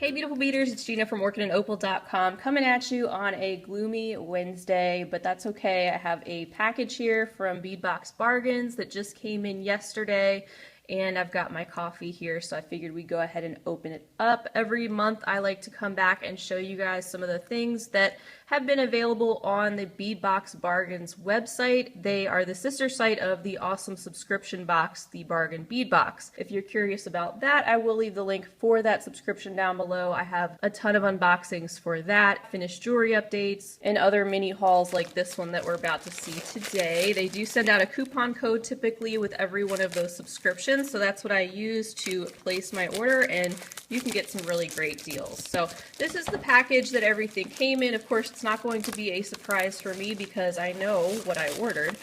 Hey beautiful beaders, it's Gina from orchidandopal.com coming at you on a gloomy Wednesday, but that's okay. I have a package here from Bead Box Bargains that just came in yesterday, and I've got my coffee here, so I figured we'd go ahead and open it up. Every month I like to come back and show you guys some of the things that have been available on the Bead Box Bargains website. They are the sister site of the awesome subscription box, the Bargain Bead Box. If you're curious about that, I will leave the link for that subscription down below. I have a ton of unboxings for that, finished jewelry updates, and other mini hauls like this one that we're about to see today. They do send out a coupon code typically with every one of those subscriptions, so that's what I use to place my order, and you can get some really great deals. So this is the package that everything came in. Of course, it's not going to be a surprise for me because I know what I ordered.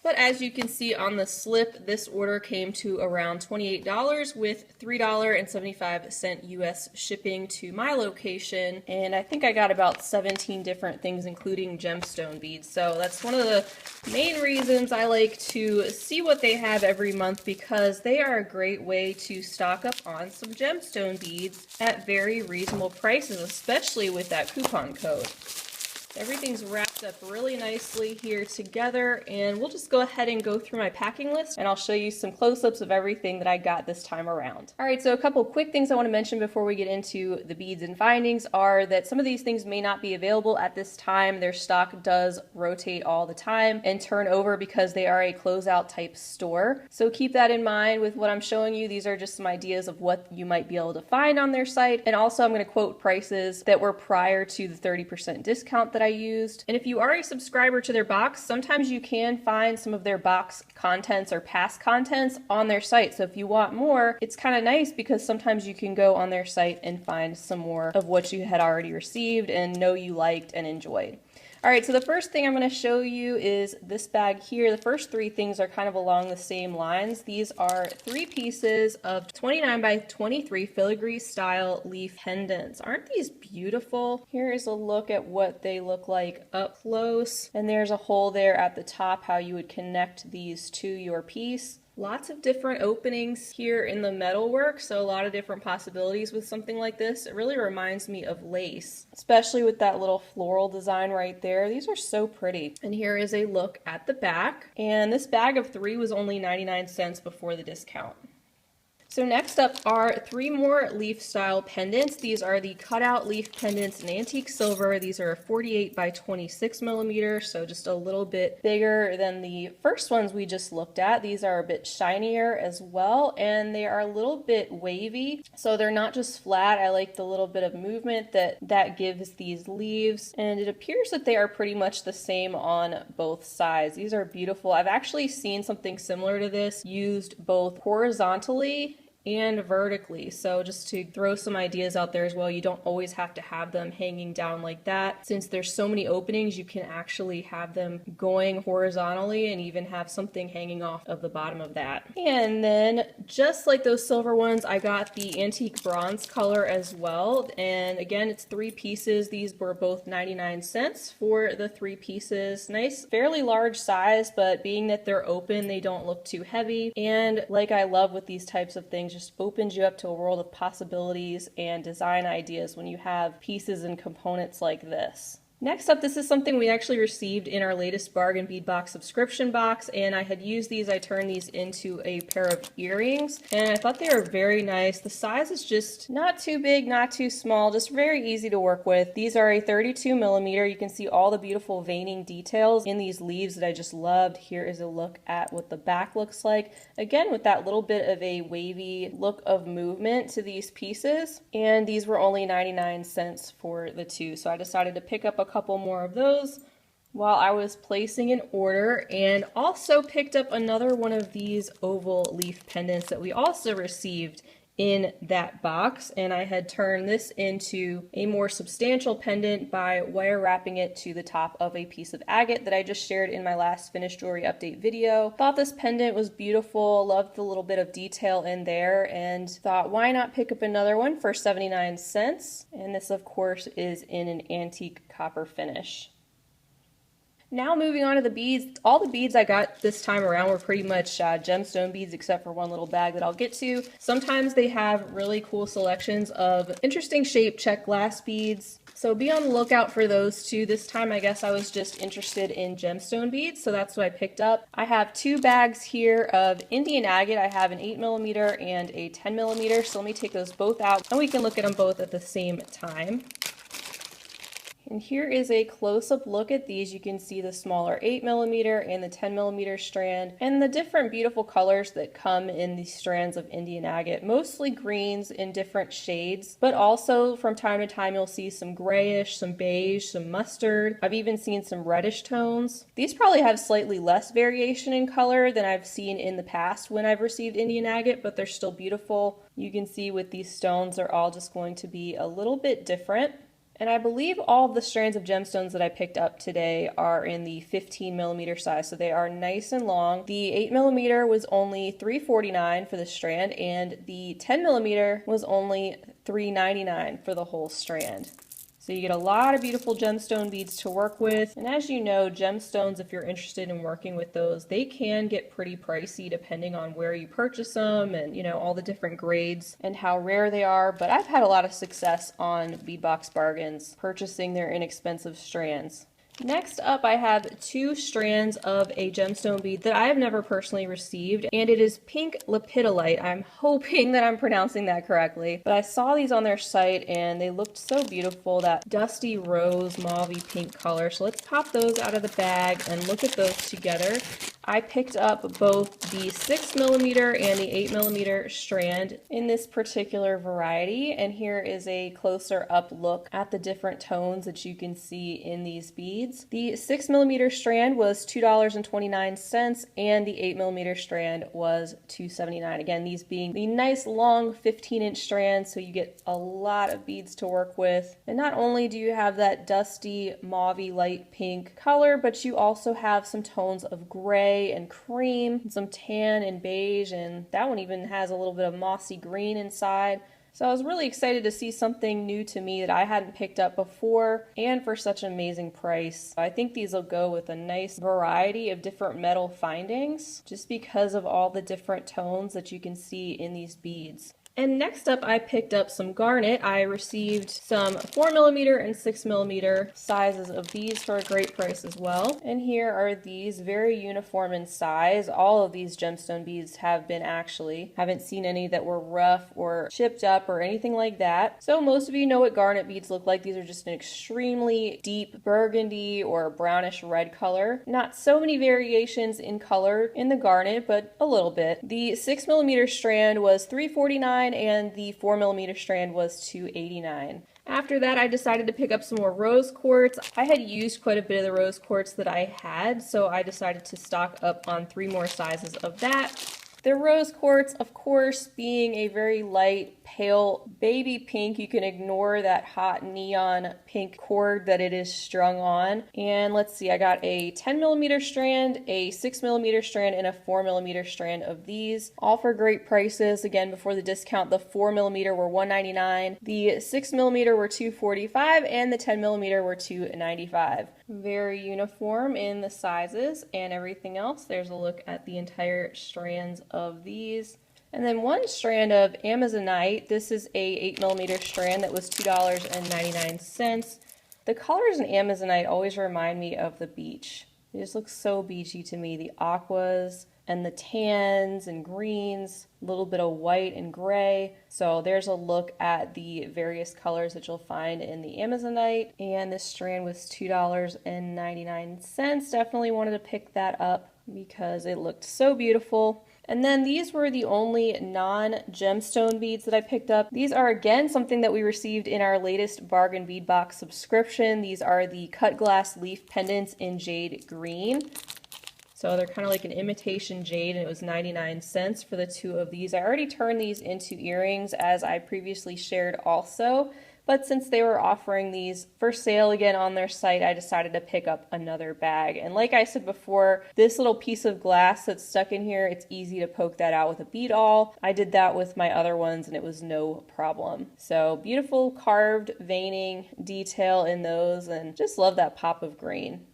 But as you can see on the slip, this order came to around $28 with $3.75 US shipping to my location. And I think I got about 17 different things, including gemstone beads. So that's one of the main reasons I like to see what they have every month, because they are a great way to stock up on some gemstone beads at very reasonable prices, especially with that coupon code. Everything's wrapped up really nicely here together, and we'll just go ahead and go through my packing list, and I'll show you some close-ups of everything that I got this time around. Alright, so a couple quick things I want to mention before we get into the beads and findings are that some of these things may not be available at this time. Their stock does rotate all the time and turn over because they are a closeout type store. So keep that in mind with what I'm showing you. These are just some ideas of what you might be able to find on their site, and also I'm going to quote prices that were prior to the 30% discount that I used. And if you are a subscriber to their box, sometimes you can find some of their box contents or past contents on their site. So if you want more, it's kind of nice because sometimes you can go on their site and find some more of what you had already received and know you liked and enjoyed. Alright, so the first thing I'm going to show you is this bag here. The first three things are kind of along the same lines. These are 3 pieces of 29 by 23 filigree style leaf pendants. Aren't these beautiful? Here is a look at what they look like up close. And there's a hole there at the top, how you would connect these to your piece. Lots of different openings here in the metalwork, so a lot of different possibilities with something like this. It really reminds me of lace, especially with that little floral design right there. These are so pretty. And here is a look at the back. And this bag of 3 was only 99 cents before the discount. So next up are 3 more leaf style pendants. These are the cutout leaf pendants in antique silver. These are 48 by 26 millimeters, so just a little bit bigger than the first ones we just looked at. These are a bit shinier as well, and they are a little bit wavy, so they're not just flat. I like the little bit of movement that gives these leaves, and it appears that they are pretty much the same on both sides. These are beautiful. I've actually seen something similar to this used both horizontally and vertically, so just to throw some ideas out there as well, you don't always have to have them hanging down like that. Since there's so many openings, you can actually have them going horizontally and even have something hanging off of the bottom of that. And then just like those silver ones, I got the antique bronze color as well, and again it's 3 pieces. These were both 99 cents for the 3 pieces. Nice, fairly large size, but being that they're open, they don't look too heavy, and like I love with these types of things, just opens you up to a world of possibilities and design ideas when you have pieces and components like this. Next up, this is something we actually received in our latest Bargain Bead Box subscription box, and I had used these. I turned these into a pair of earrings, and I thought they were very nice. The size is just not too big, not too small, just very easy to work with. These are a 32 millimeter. You can see all the beautiful veining details in these leaves that I just loved. Here is a look at what the back looks like. Again, with that little bit of a wavy look of movement to these pieces, and these were only 99 cents for the 2, so I decided to pick up a couple more of those while I was placing an order, and also picked up another one of these oval leaf pendants that we also received in that box, and I had turned this into a more substantial pendant by wire wrapping it to the top of a piece of agate that I just shared in my last finished jewelry update video. Thought this pendant was beautiful, loved the little bit of detail in there, and thought why not pick up another one for 79 cents. And this of course is in an antique copper finish. Now moving on to the beads. All the beads I got this time around were pretty much gemstone beads except for one little bag that I'll get to. Sometimes they have really cool selections of interesting shaped check glass beads. So be on the lookout for those too. This time I guess I was just interested in gemstone beads, so that's what I picked up. I have two bags here of Indian agate. I have an 8mm and a 10mm, so let me take those both out and we can look at them both at the same time. And here is a close-up look at these. You can see the smaller 8mm and the 10mm strand and the different beautiful colors that come in these strands of Indian agate. Mostly greens in different shades, but also from time to time you'll see some grayish, some beige, some mustard. I've even seen some reddish tones. These probably have slightly less variation in color than I've seen in the past when I've received Indian agate, but they're still beautiful. You can see with these stones they're all just going to be a little bit different. And I believe all of the strands of gemstones that I picked up today are in the 15mm size, so they are nice and long. The 8mm was only $3.49 for the strand, and the 10mm was only $3.99 for the whole strand. So you get a lot of beautiful gemstone beads to work with. And as you know, gemstones, if you're interested in working with those, they can get pretty pricey depending on where you purchase them and, you know, all the different grades and how rare they are. But I've had a lot of success on Bead Box Bargains purchasing their inexpensive strands. Next up, I have two strands of a gemstone bead that I have never personally received, and it is pink lepidolite. I'm hoping that I'm pronouncing that correctly, but I saw these on their site and they looked so beautiful, that dusty rose mauvey pink color. So let's pop those out of the bag and look at those together. I picked up both the 6mm and the 8mm strand in this particular variety, and here is a closer up look at the different tones that you can see in these beads. The 6mm strand was $2.29 and the 8mm strand was $2.79. Again, these being the nice long 15-inch strands, so you get a lot of beads to work with. And not only do you have that dusty mauvey light pink color, but you also have some tones of gray and cream, and some tan and beige, and that one even has a little bit of mossy green inside. So I was really excited to see something new to me that I hadn't picked up before, and for such an amazing price. I think these will go with a nice variety of different metal findings, just because of all the different tones that you can see in these beads. And next up, I picked up some garnet. I received some 4mm and 6mm sizes of these for a great price as well. And here are these, very uniform in size. All of these gemstone beads have been actually. Haven't seen any that were rough or chipped up or anything like that. So most of you know what garnet beads look like. These are just an extremely deep burgundy or brownish red color. Not so many variations in color in the garnet, but a little bit. The 6mm strand was $3.49 and the 4mm strand was $2.89. After that, I decided to pick up some more rose quartz. I had used quite a bit of the rose quartz that I had, so I decided to stock up on 3 more sizes of that. The rose quartz, of course, being a very light, pale baby pink, you can ignore that hot neon pink cord that it is strung on. And let's see, I got a 10mm strand, a 6mm strand, and a 4mm strand of these, all for great prices. Again, before the discount, the 4mm were $1.99, the 6mm were $2.45, and the 10mm were $2.95. Very uniform in the sizes and everything else. There's a look at the entire strands of these. And then one strand of Amazonite. This is a 8mm strand that was $2.99. The colors in Amazonite always remind me of the beach. It just looks so beachy to me. The aquas and the tans and greens, a little bit of white and gray. So there's a look at the various colors that you'll find in the Amazonite. And this strand was $2.99. Definitely wanted to pick that up because it looked so beautiful. And then these were the only non-gemstone beads that I picked up. These are again something that we received in our latest bargain bead box subscription. These are the cut glass leaf pendants in jade green. So they're kind of like an imitation jade, and it was 99 cents for the 2 of these. I already turned these into earrings, as I previously shared also, but since they were offering these for sale again on their site, I decided to pick up another bag. And like I said before, this little piece of glass that's stuck in here, it's easy to poke that out with a bead awl. I did that with my other ones and it was no problem. So beautiful carved veining detail in those, and just love that pop of green.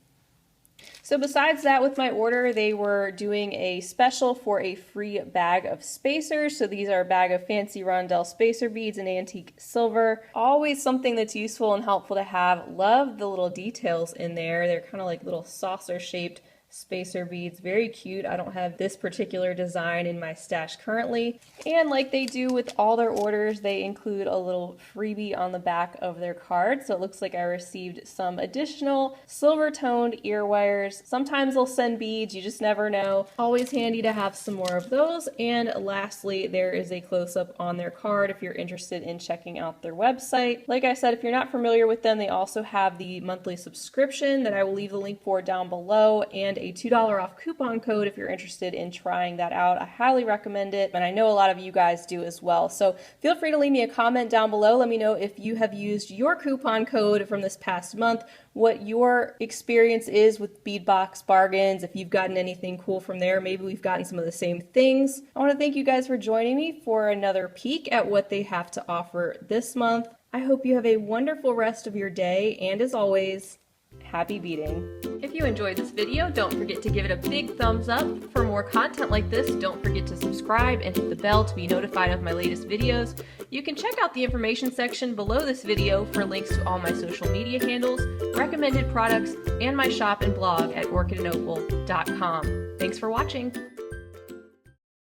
So besides that, with my order, they were doing a special for a free bag of spacers. So these are a bag of fancy rondelle spacer beads in antique silver. Always something that's useful and helpful to have. Love the little details in there. They're kind of like little saucer shaped spacer beads. Very cute. I don't have this particular design in my stash currently. And like they do with all their orders, they include a little freebie on the back of their card. So it looks like I received some additional silver toned ear wires. Sometimes they'll send beads, you just never know. Always handy to have some more of those. And lastly, there is a close-up on their card if you're interested in checking out their website. Like I said, if you're not familiar with them, they also have the monthly subscription that I will leave the link for down below, and a $2 off coupon code if you're interested in trying that out. I highly recommend it, and I know a lot of you guys do as well. So feel free to leave me a comment down below. Let me know if you have used your coupon code from this past month, what your experience is with Bead Box Bargains, if you've gotten anything cool from there. Maybe we've gotten some of the same things. I want to thank you guys for joining me for another peek at what they have to offer this month. I hope you have a wonderful rest of your day, and as always, happy beading. If you enjoyed this video, don't forget to give it a big thumbs up. For more content like this, don't forget to subscribe and hit the bell to be notified of my latest videos. You can check out the information section below this video for links to all my social media handles, recommended products, and my shop and blog at orchidandopal.com. Thanks for watching.